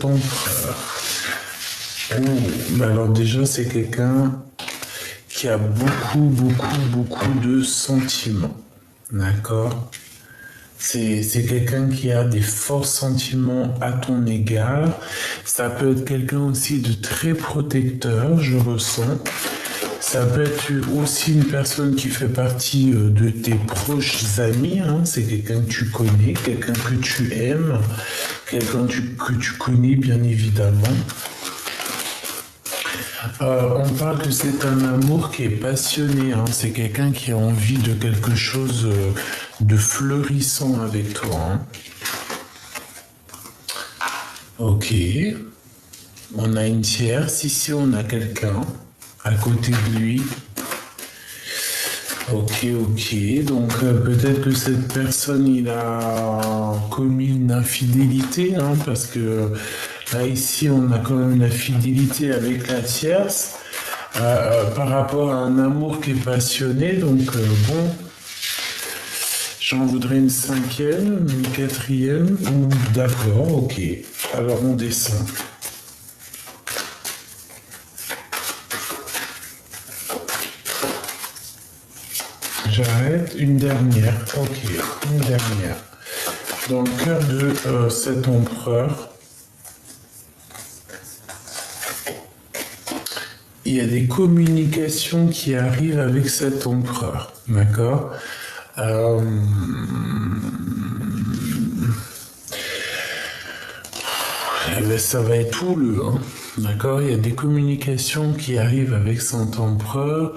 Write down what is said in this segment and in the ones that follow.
empereur. Oh, alors déjà, c'est quelqu'un qui a beaucoup de sentiments. D'accord? C'est quelqu'un qui a des forts sentiments à ton égard. Ça peut être quelqu'un aussi de très protecteur, je ressens. Ça peut être aussi une personne qui fait partie de tes proches amis. Hein. C'est quelqu'un que tu connais, quelqu'un que tu aimes, quelqu'un que tu connais bien évidemment. On parle que c'est un amour qui est passionné. Hein. C'est quelqu'un qui a envie de quelque chose de fleurissant avec toi. Hein. Ok. On a une tierce. Ici, on a quelqu'un à côté de lui. Ok. Donc, peut-être que cette personne, il a commis une infidélité, hein, parce que là, ici, on a quand même la fidélité avec la tierce par rapport à un amour qui est passionné. Donc, bon, j'en voudrais une cinquième, une quatrième. D'accord, ok. Alors, on descend. J'arrête. Une dernière. Ok, une dernière. Dans le cœur de cet empereur, il y a des communications qui arrivent avec cet empereur. D'accord? Ça va être houleux, hein. D'accord? Il y a des communications qui arrivent avec cet empereur.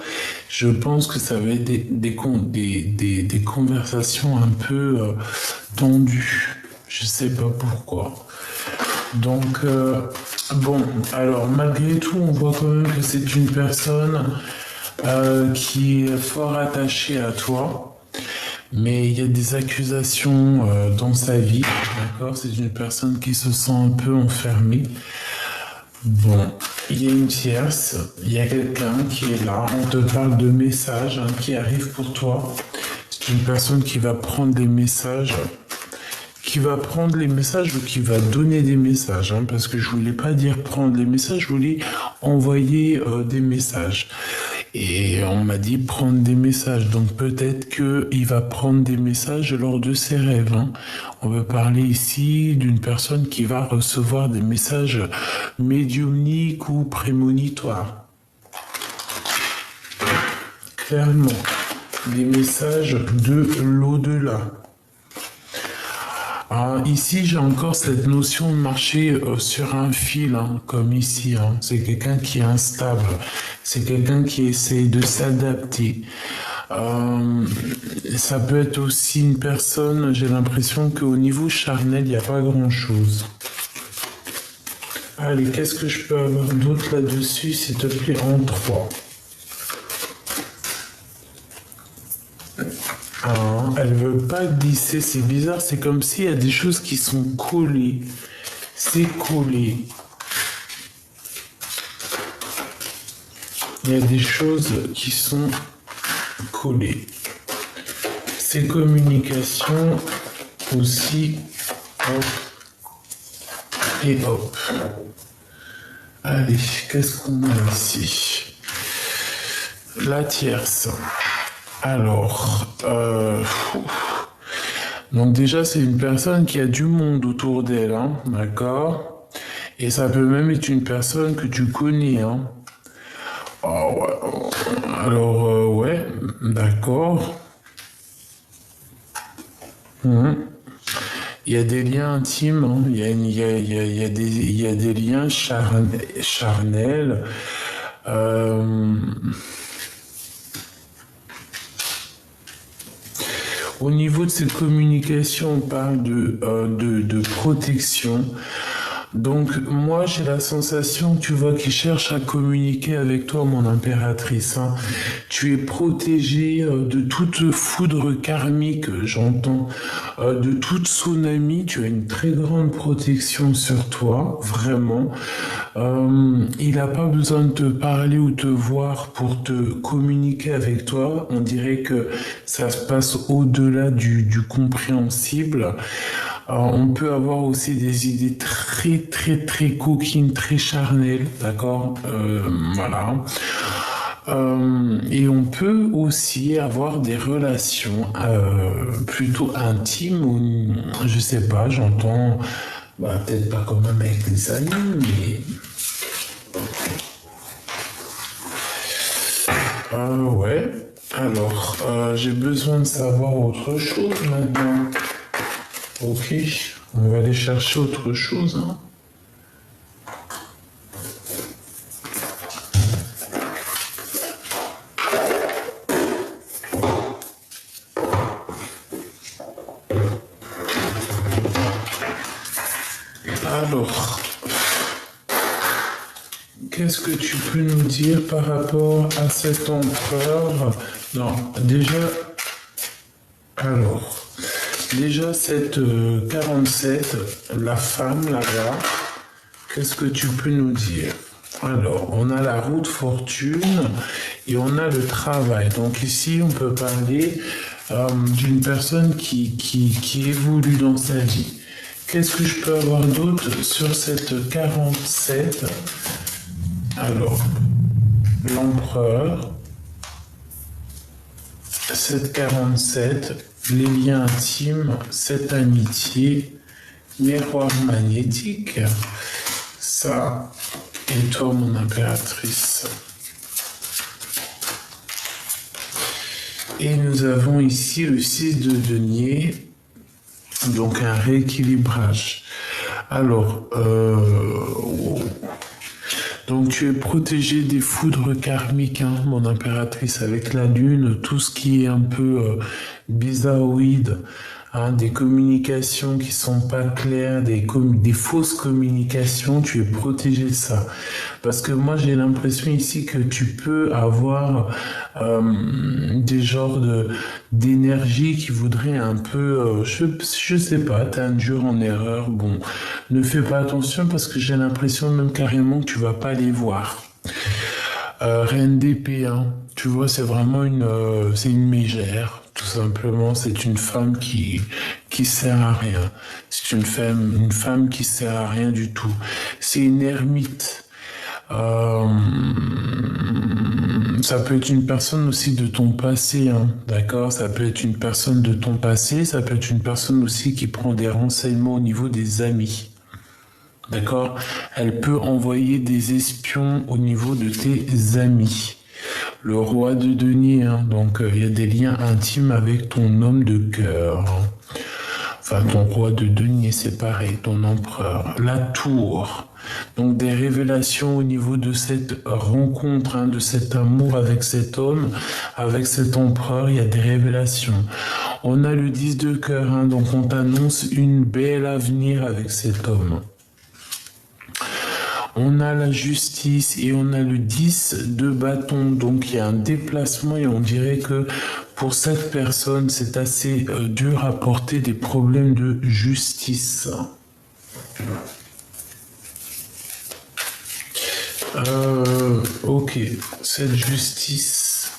Je pense que ça va être des conversations un peu tendues. Je sais pas pourquoi. Donc, bon, alors malgré tout, on voit quand même que c'est une personne qui est fort attachée à toi. Mais il y a des accusations dans sa vie, d'accord? C'est une personne qui se sent un peu enfermée. Bon, il y a une tierce, il y a quelqu'un qui est là, on te parle de messages hein, qui arrivent pour toi. C'est une personne qui va prendre des messages, ou qui va donner des messages, hein, parce que je voulais pas dire prendre les messages, je voulais envoyer des messages. Et on m'a dit prendre des messages, donc peut-être qu'il va prendre des messages lors de ses rêves. Hein. On veut parler ici d'une personne qui va recevoir des messages médiumniques ou prémonitoires. Clairement, des messages de l'au-delà. Alors, ici, j'ai encore cette notion de marcher sur un fil, hein, comme ici. Hein. C'est quelqu'un qui est instable. C'est quelqu'un qui essaie de s'adapter. Ça peut être aussi une personne, j'ai l'impression qu'au niveau charnel, il n'y a pas grand-chose. Allez, qu'est-ce que je peux avoir d'autre là-dessus, s'il te plaît, en 3. Elle veut pas glisser, c'est bizarre, c'est comme s'il y a des choses qui sont collées. C'est collé. Il y a des choses qui sont collées. Ces communications aussi, hop, et hop. Allez, qu'est-ce qu'on a ici? La tierce. Alors, donc déjà c'est une personne qui a du monde autour d'elle, hein, d'accord? Et ça peut même être une personne que tu connais, hein. Oh, ouais. Alors, ouais, d'accord. Il y a des liens intimes, hein. Il y a des liens charnels. Au niveau de cette communication, on parle de protection. Donc, moi, j'ai la sensation, tu vois, qu'il cherche à communiquer avec toi, mon impératrice. Hein. Tu es protégée de toute foudre karmique, j'entends, de toute tsunami. Tu as une très grande protection sur toi, vraiment. Il n'a pas besoin de te parler ou te voir pour te communiquer avec toi. On dirait que ça se passe au-delà du compréhensible. Alors, on peut avoir aussi des idées très, très, très coquines, très charnelles, d'accord. Voilà. Et on peut aussi avoir des relations plutôt intimes, ou, je sais pas, j'entends, bah, peut-être pas quand même avec des amis, mais... Ouais, alors, j'ai besoin de savoir autre chose maintenant. Ok, on va aller chercher autre chose, hein. Alors, qu'est-ce que tu peux nous dire par rapport à cet empereur? Non, déjà cette 47, la femme là-bas, qu'est-ce que tu peux nous dire? Alors, on a la roue de fortune et on a le travail. Donc ici, on peut parler d'une personne qui évolue dans sa vie. Qu'est-ce que je peux avoir d'autre sur cette 47? Alors, l'empereur, cette 47, les liens intimes, cette amitié, miroir magnétique, ça, et toi, mon impératrice. Et nous avons ici le 6 de denier, donc un rééquilibrage. Alors, donc tu es protégé des foudres karmiques, hein, mon impératrice, avec la lune, tout ce qui est un peu bizarroïde, hein, des communications qui sont pas claires, des fausses communications, tu es protégé de ça. Parce que moi j'ai l'impression ici que tu peux avoir des genres d'énergie qui voudraient un peu, je sais pas, t'induire en erreur. Bon, ne fais pas attention parce que j'ai l'impression même carrément que tu vas pas les voir. Reine d'épée, hein, tu vois, c'est vraiment c'est une mégère, tout simplement. C'est une femme qui sert à rien. C'est une femme qui sert à rien du tout. C'est une ermite. Ça peut être une personne aussi de ton passé, hein, d'accord? Ça peut être une personne de ton passé, ça peut être une personne aussi qui prend des renseignements au niveau des amis. D'accord? Elle peut envoyer des espions au niveau de tes amis. Le roi de denier, hein, donc il y a des liens intimes avec ton homme de cœur. Hein. Enfin, ton roi de denier, c'est pareil, ton empereur. La tour. Donc des révélations au niveau de cette rencontre, hein, de cet amour avec cet homme, avec cet empereur, il y a des révélations. On a le 10 de cœur, hein, donc on t'annonce une belle avenir avec cet homme. On a la justice et on a le 10 de bâton, donc il y a un déplacement et on dirait que pour cette personne, c'est assez dur à porter des problèmes de justice. Ok, cette justice,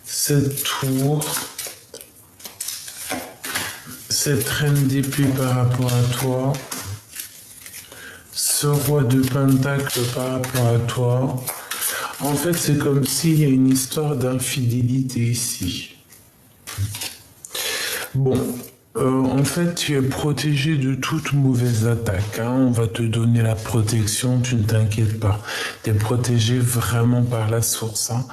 cette tour, cette reine d'épée par rapport à toi, ce roi de pentacle par rapport à toi. En fait, c'est comme s'il y a une histoire d'infidélité ici. Bon, en fait, tu es protégé de toute mauvaise attaque. Hein. On va te donner la protection, tu ne t'inquiètes pas. Tu es protégé vraiment par la source. Hein.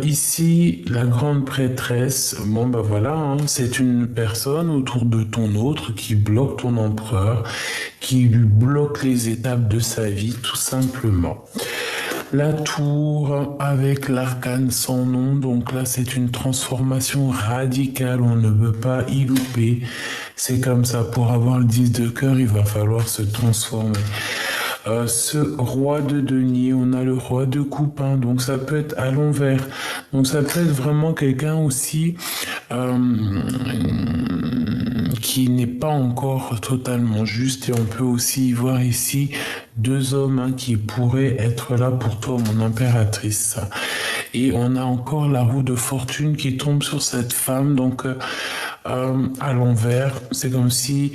Ici, la grande prêtresse, bon ben voilà, hein, c'est une personne autour de ton autre qui bloque ton empereur, qui lui bloque les étapes de sa vie, tout simplement. La tour avec l'arcane sans nom, donc là c'est une transformation radicale, on ne veut pas y louper. C'est comme ça, pour avoir le 10 de cœur, il va falloir se transformer. Ce roi de denier, on a le roi de coupe, hein, donc ça peut être à l'envers. Donc ça peut être vraiment quelqu'un aussi qui n'est pas encore totalement juste. Et on peut aussi y voir ici deux hommes, hein, qui pourraient être là pour toi, mon impératrice. Et on a encore la roue de fortune qui tombe sur cette femme. Donc à l'envers. C'est comme si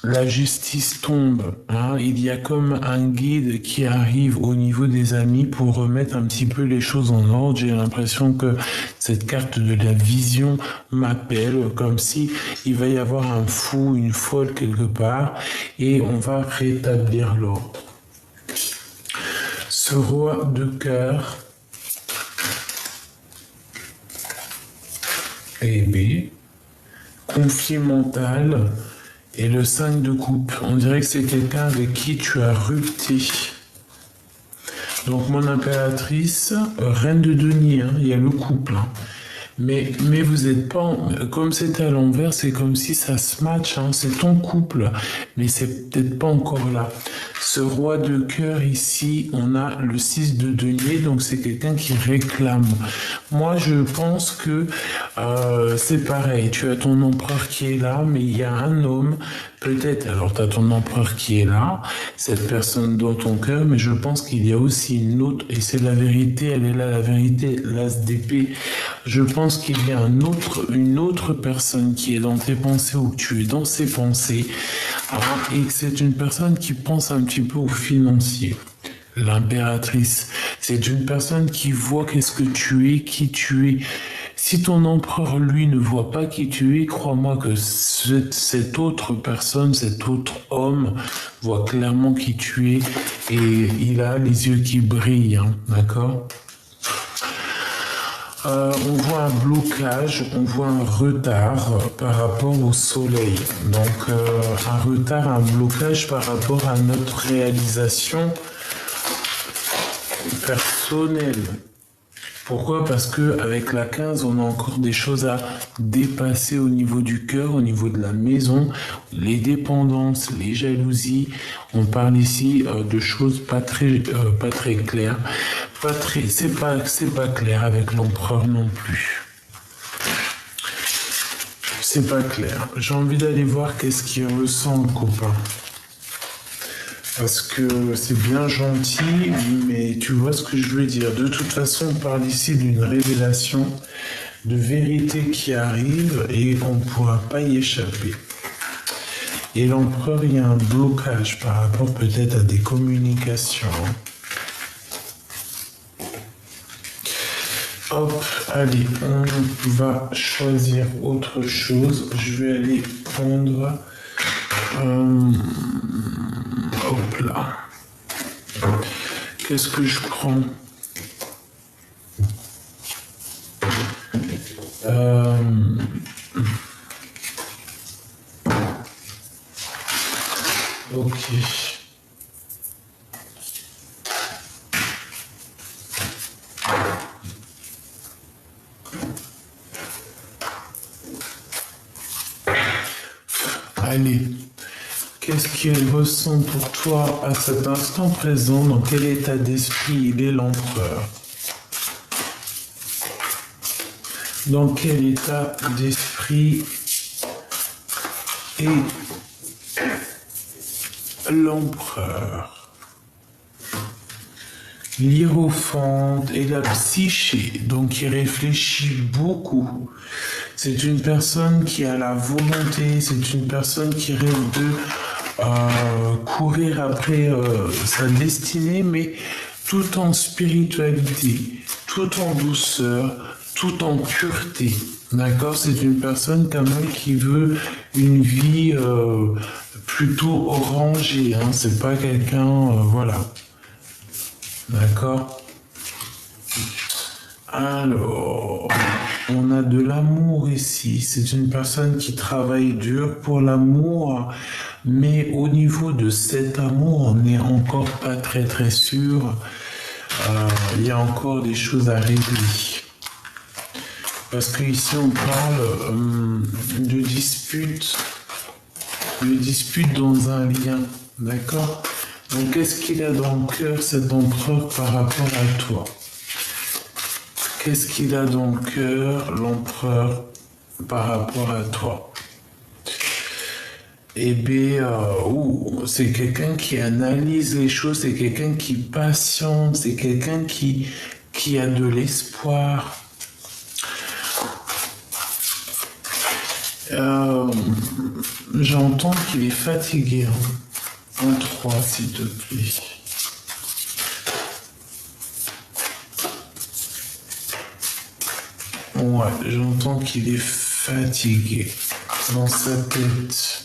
la justice tombe, hein. Il y a comme un guide qui arrive au niveau des amis pour remettre un petit peu les choses en ordre. J'ai l'impression que cette carte de la vision m'appelle, comme si il va y avoir un fou, une folle quelque part, et on va rétablir l'ordre. Ce roi de cœur et B, conflit mental. Et le 5 de coupe, on dirait que c'est quelqu'un avec qui tu as rupté. Donc mon impératrice, reine de denier, hein, il y a le couple. Hein. Mais vous êtes pas, comme c'est à l'envers, c'est comme si ça se match, hein, c'est ton couple, mais c'est peut-être pas encore là. Ce roi de cœur ici, on a le 6 de denier, donc c'est quelqu'un qui réclame. Moi, je pense que c'est pareil, tu as ton empereur qui est là, mais il y a un homme, peut-être, alors tu as ton empereur qui est là, cette personne dans ton cœur, mais je pense qu'il y a aussi une autre, et c'est la vérité, elle est là, la vérité, l'as d'épée. Je pense qu'il y a une autre personne qui est dans tes pensées ou que tu es dans ses pensées, hein, et que c'est une personne qui pense un petit peu au financier. L'impératrice, c'est une personne qui voit qu'est-ce que tu es, qui tu es. Si ton empereur, lui, ne voit pas qui tu es, crois-moi que cette autre personne, cet autre homme, voit clairement qui tu es et il a les yeux qui brillent, hein, d'accord ? On voit un blocage, on voit un retard par rapport au soleil. Donc un retard, un blocage par rapport à notre réalisation personnelle. Pourquoi ? Parce que avec la 15, on a encore des choses à dépasser au niveau du cœur, au niveau de la maison, les dépendances, les jalousies. On parle ici de choses pas très claires. C'est pas clair avec l'empereur non plus. C'est pas clair. J'ai envie d'aller voir qu'est-ce qu'il ressent le copain. Parce que c'est bien gentil, mais tu vois ce que je veux dire. De toute façon, on parle ici d'une révélation de vérité qui arrive et on ne pourra pas y échapper. Et l'empereur, il y a un blocage par rapport peut-être à des communications. Hop, allez, on va choisir autre chose. Je vais aller prendre... hop là. Qu'est-ce que je prends? Ok. Allez. Qu'est-ce qu'il ressent pour toi à cet instant présent? Dans quel état d'esprit il est l'empereur? Dans quel état d'esprit est l'empereur? L'hiérophante et la psyché, donc il réfléchit beaucoup. C'est une personne qui a la volonté, c'est une personne qui rêve de courir après sa destinée, mais tout en spiritualité, tout en douceur, tout en pureté. D'accord? C'est une personne quand même qui veut une vie plutôt orangée. Hein? C'est pas quelqu'un, voilà. D'accord? Alors, on a de l'amour ici. C'est une personne qui travaille dur pour l'amour, mais au niveau de cet amour, on n'est encore pas très sûr. Il y a encore des choses à régler. Parce qu'ici, on parle de dispute dans un lien. D'accord? Donc, qu'est-ce qu'il a dans le cœur, cet empereur, par rapport à toi? Qu'est-ce qu'il a dans le cœur, l'empereur, par rapport à toi? Eh bien, c'est quelqu'un qui analyse les choses, c'est quelqu'un qui patiente, c'est quelqu'un qui a de l'espoir. Euh, J'entends qu'il est fatigué. Un 3, s'il te plaît. Ouais, j'entends qu'il est fatigué dans sa tête.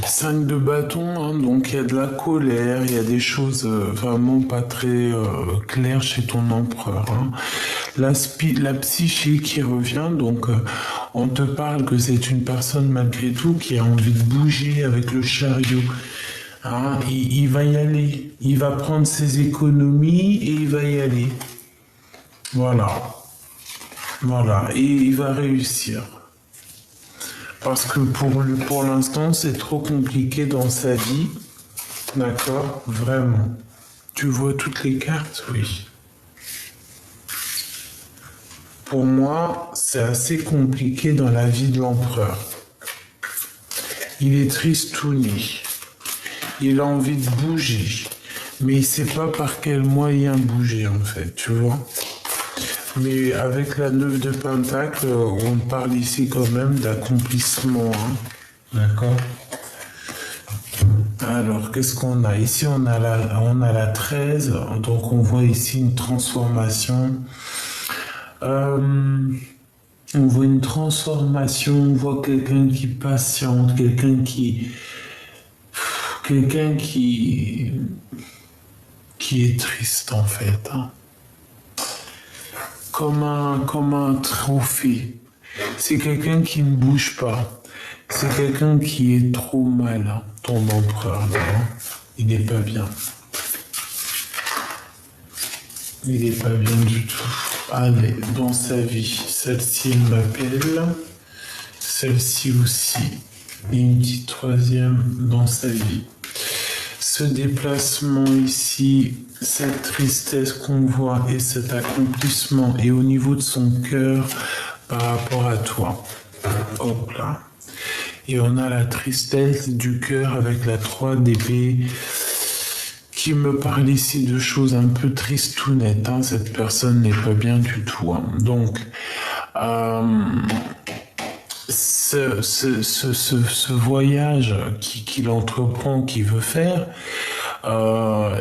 5 de bâton, hein, donc il y a de la colère, il y a des choses vraiment pas très claires chez ton empereur. Hein. La psyché qui revient, donc on te parle que c'est une personne malgré tout qui a envie de bouger avec le chariot. Hein, il va y aller, il va prendre ses économies et il va y aller. Voilà, voilà, et il va réussir. Parce que pour l'instant, c'est trop compliqué dans sa vie. D'accord? Vraiment. Tu vois toutes les cartes? Oui. Pour moi, c'est assez compliqué dans la vie de l'empereur. Il est tristouné. Il a envie de bouger. Mais il ne sait pas par quel moyen bouger, en fait. Tu vois? Mais avec la 9 de Pentacle, on parle ici quand même d'accomplissement. Hein. D'accord? Alors, qu'est-ce qu'on a? Ici, on a la 13. Donc, on voit ici une transformation. On voit une transformation. On voit quelqu'un qui patiente. Quelqu'un qui est triste, en fait. Hein. Comme un trophée. C'est quelqu'un qui ne bouge pas. C'est quelqu'un qui est trop mal, hein, ton empereur. Là, hein. Il n'est pas bien. Il n'est pas bien du tout. Allez, dans sa vie, celle-ci, il m'appelle. Celle-ci aussi. Et une petite troisième dans sa vie. Ce déplacement ici, cette tristesse qu'on voit et cet accomplissement est au niveau de son cœur par rapport à toi. Hop là. Et on a la tristesse du cœur avec la 3 d'épée qui me parle ici de choses un peu tristounettes. Hein. Cette personne n'est pas bien du tout. Hein. Donc, ce voyage qu'il entreprend, qu'il veut faire,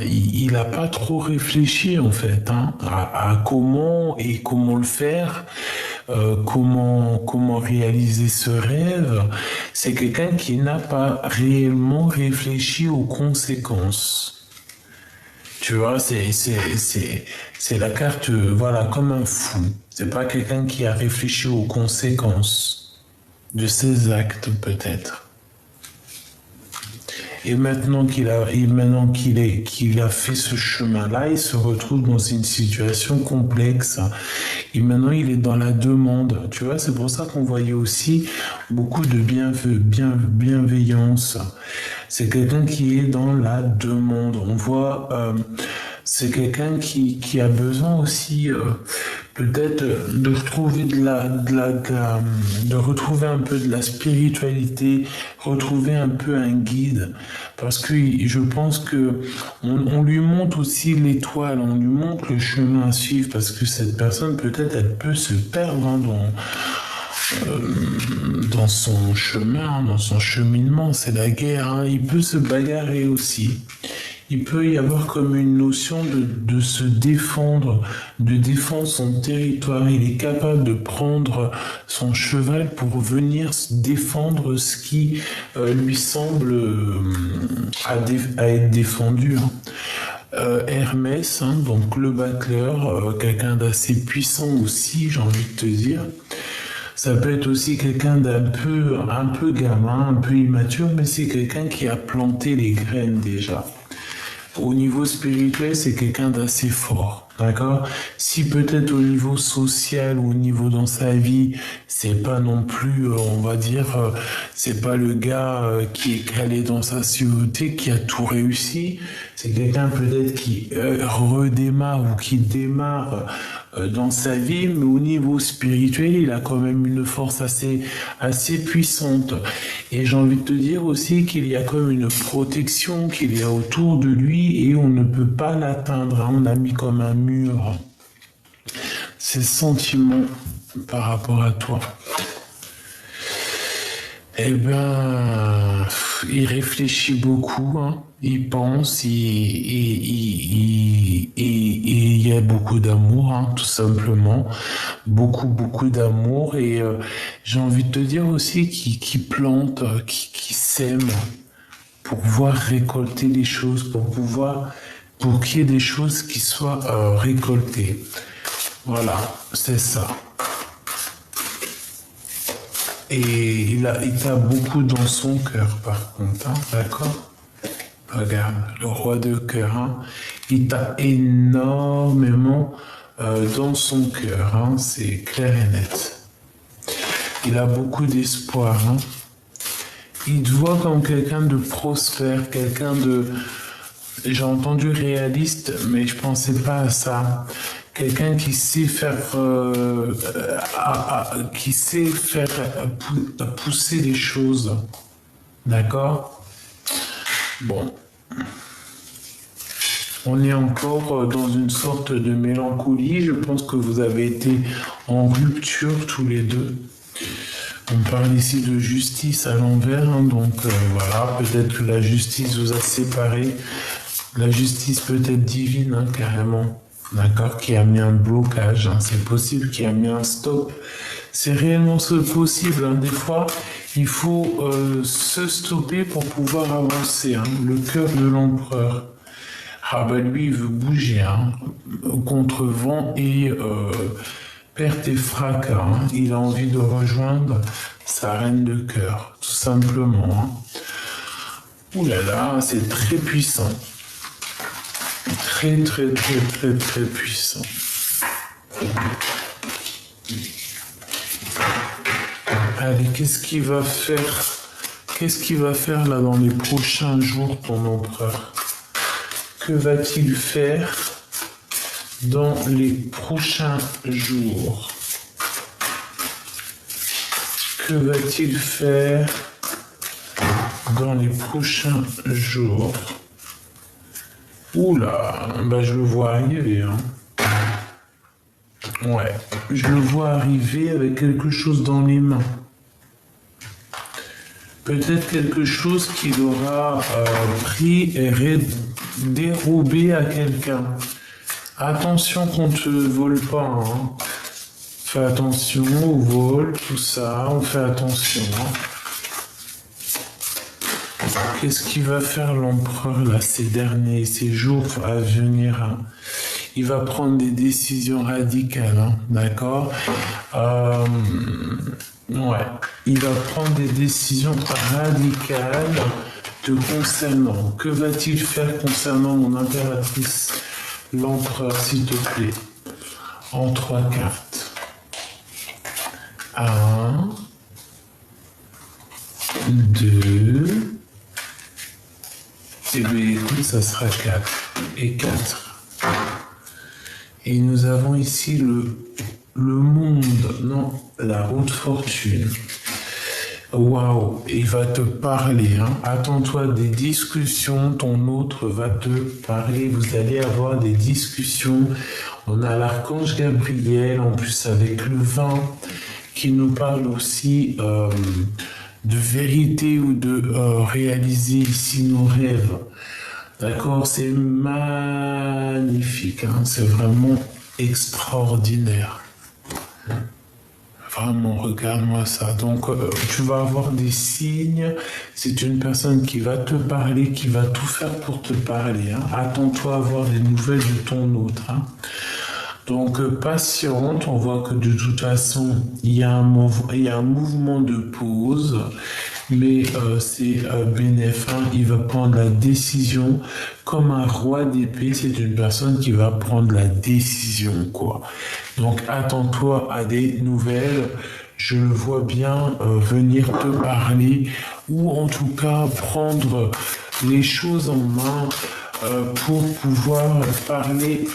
il n'a pas trop réfléchi en fait hein, à comment le faire, comment réaliser ce rêve. C'est quelqu'un qui n'a pas réellement réfléchi aux conséquences. Tu vois, c'est la carte, voilà, comme un fou. C'est pas quelqu'un qui a réfléchi aux conséquences de ses actes, peut-être. Et maintenant qu'il a fait ce chemin-là, il se retrouve dans une situation complexe. Et maintenant, il est dans la demande. Tu vois, c'est pour ça qu'on voyait aussi beaucoup de bienveillance. C'est quelqu'un qui est dans la demande. On voit, c'est quelqu'un qui a besoin aussi, peut-être, de retrouver de retrouver un peu de la spiritualité, retrouver un peu un guide. Parce que je pense que on lui montre aussi l'étoile, on lui montre le chemin à suivre, parce que cette personne, peut-être, elle peut se perdre hein, dans son chemin, dans son cheminement, c'est la guerre. Hein. Il peut se bagarrer aussi. Il peut y avoir comme une notion de se défendre, de défendre son territoire. Il est capable de prendre son cheval pour venir défendre ce qui lui semble à être défendu. Hein. Hermès, hein, donc le battleur, quelqu'un d'assez puissant aussi, j'ai envie de te dire. Ça peut être aussi quelqu'un un peu gamin, un peu immature, mais c'est quelqu'un qui a planté les graines déjà. Au niveau spirituel, c'est quelqu'un d'assez fort. D'accord? Si peut-être au niveau social ou au niveau dans sa vie, c'est pas non plus, on va dire, c'est pas le gars qui est calé dans sa civilité, qui a tout réussi. C'est quelqu'un peut-être qui redémarre ou qui démarre dans sa vie, mais au niveau spirituel, il a quand même une force assez puissante. Et j'ai envie de te dire aussi qu'il y a comme une protection qu'il y a autour de lui et on ne peut pas l'atteindre. On a mis comme un mur ses sentiments par rapport à toi. Eh ben, il réfléchit beaucoup, hein. Il pense, il y a beaucoup d'amour, hein, tout simplement. Beaucoup d'amour. Et j'ai envie de te dire aussi qu'il plante, qu'il sème pour pouvoir récolter les choses, pour qu'il y ait des choses qui soient récoltées. Voilà, c'est ça. Et il t'a beaucoup dans son cœur, par contre, hein, d'accord? Regarde, le roi de cœur, hein, il t'a énormément dans son cœur, hein, c'est clair et net. Il a beaucoup d'espoir, hein. Il te voit comme quelqu'un de prospère, quelqu'un de... J'ai entendu réaliste, mais je pensais pas à ça. Quelqu'un qui sait faire, pousser les choses. D'accord? Bon. On est encore dans une sorte de mélancolie. Je pense que vous avez été en rupture tous les deux. On parle ici de justice à l'envers, hein, donc voilà, peut-être que la justice vous a séparés. La justice peut-être divine, hein, carrément. D'accord, qui a mis un blocage, hein. C'est possible qu'il a mis un stop. C'est réellement possible, hein. Des fois, il faut se stopper pour pouvoir avancer, hein. Le cœur de l'empereur. Ah ben lui, il veut bouger, hein. Contre vent et perte et fracas, hein. Il a envie de rejoindre sa reine de cœur, tout simplement, hein. Ouh là là, c'est très puissant. Très puissant. Allez, qu'est-ce qu'il va faire là dans les prochains jours, ton empereur? Que va-t-il faire dans les prochains jours? Que va-t-il faire dans les prochains jours? Oula, bah je le vois arriver, hein. Ouais, je le vois arriver avec quelque chose dans les mains. Peut-être quelque chose qu'il aura pris et dérobé à quelqu'un. Attention qu'on ne te vole pas, hein. Fais attention au vol, tout ça, on fait attention, hein. Qu'est-ce qu'il va faire l'empereur là ces jours à venir, hein? Il va prendre des décisions radicales, hein, d'accord? Ouais, il va prendre des décisions radicales te concernant. Que va-t-il faire concernant mon impératrice, l'empereur, s'il te plaît? En 3 cartes. 1, 2... Et bien écoute, ça sera 4 et 4. Et nous avons ici le monde, non, la roue de fortune. Waouh, il va te parler, hein. Attends-toi des discussions, ton autre va te parler, vous allez avoir des discussions. On a l'archange Gabriel, en plus avec le vin, qui nous parle aussi de vérité ou de réaliser ici nos rêves. D'accord, c'est magnifique, hein, c'est vraiment extraordinaire. Vraiment, regarde-moi ça. Donc, tu vas avoir des signes. C'est une personne qui va te parler, qui va tout faire pour te parler, hein. Attends-toi à avoir des nouvelles de ton autre, hein. Donc, patiente, on voit que de toute façon, il y a il y a un mouvement de pause, mais c'est bénéfique, hein. Il va prendre la décision comme un roi d'épée, c'est une personne qui va prendre la décision, quoi. Donc, attends-toi à des nouvelles. Je le vois bien venir te parler, ou en tout cas prendre les choses en main pour pouvoir parler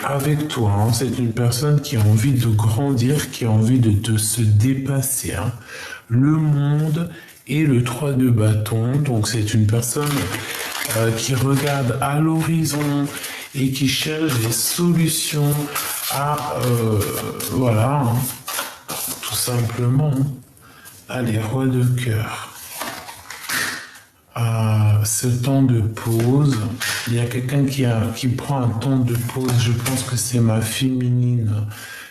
avec toi, hein. C'est une personne qui a envie de grandir, qui a envie de se dépasser, hein. Le monde et le 3 de bâton, donc c'est une personne qui regarde à l'horizon et qui cherche des solutions à, voilà, hein, tout simplement. Allez, roi de cœur. Ce temps de pause, il y a quelqu'un qui prend un temps de pause, je pense que c'est ma féminine,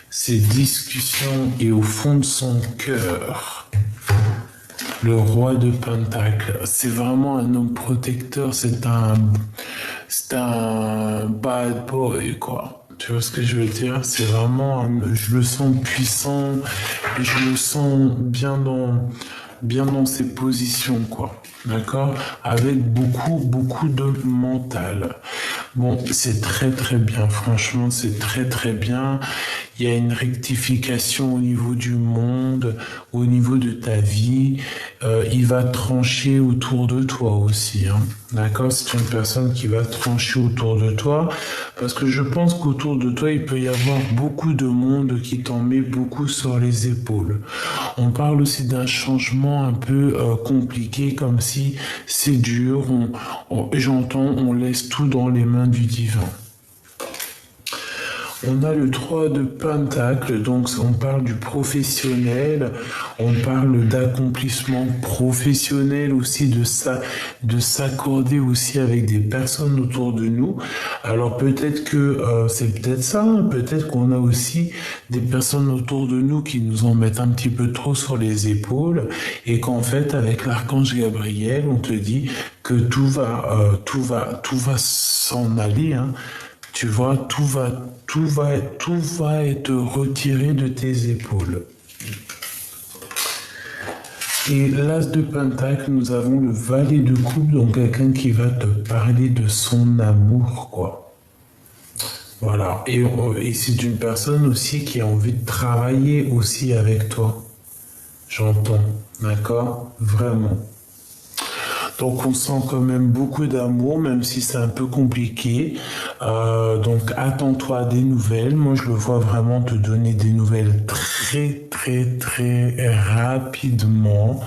ces discussions et au fond de son cœur, le roi de Pentacle, c'est vraiment un homme protecteur, c'est un bad boy, quoi. Tu vois ce que je veux dire? C'est vraiment, je le sens puissant, je le sens bien dans ses positions, quoi. D'accord? Avec beaucoup de mental. Bon, c'est très très bien, franchement, c'est très très bien. Il y a une rectification au niveau du monde, au niveau de ta vie. Il va trancher autour de toi aussi, hein. D'accord? C'est une personne qui va trancher autour de toi, parce que je pense qu'autour de toi, il peut y avoir beaucoup de monde qui t'en met beaucoup sur les épaules. On parle aussi d'un changement un peu compliqué, comme si c'est dur, j'entends, on laisse tout dans les mains du divin. On a le 3 de Pentacle, donc on parle du professionnel, on parle d'accomplissement professionnel aussi, de s'accorder aussi avec des personnes autour de nous. Alors peut-être que c'est peut-être ça, hein, peut-être qu'on a aussi des personnes autour de nous qui nous en mettent un petit peu trop sur les épaules, et qu'en fait avec l'archange Gabriel, on te dit que tout va s'en aller, hein. Tu vois, tout va être retiré de tes épaules. Et l'as de Pentacle, nous avons le valet de coupe, donc quelqu'un qui va te parler de son amour, quoi. Voilà. Et c'est une personne aussi qui a envie de travailler aussi avec toi. J'entends. D'accord? Vraiment. Donc on sent quand même beaucoup d'amour, même si c'est un peu compliqué. Donc attends-toi à des nouvelles. Moi je le vois vraiment te donner des nouvelles très rapidement.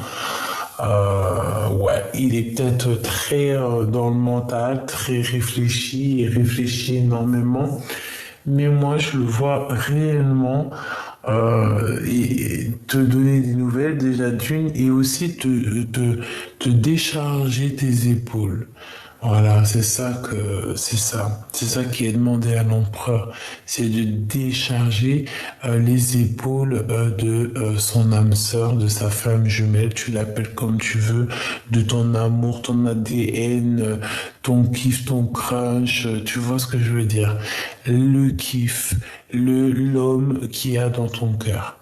Ouais, il est peut-être très dans le mental, très réfléchi, il réfléchit énormément. Mais moi je le vois réellement et te donner des nouvelles déjà d'une, et aussi te décharger tes épaules. Voilà, c'est ça qui est demandé à l'empereur, c'est de décharger les épaules de son âme sœur, de sa femme jumelle, tu l'appelles comme tu veux, de ton amour, ton ADN, ton kiff, ton crunch, tu vois ce que je veux dire, le kiff, l'homme qu'il y a dans ton cœur.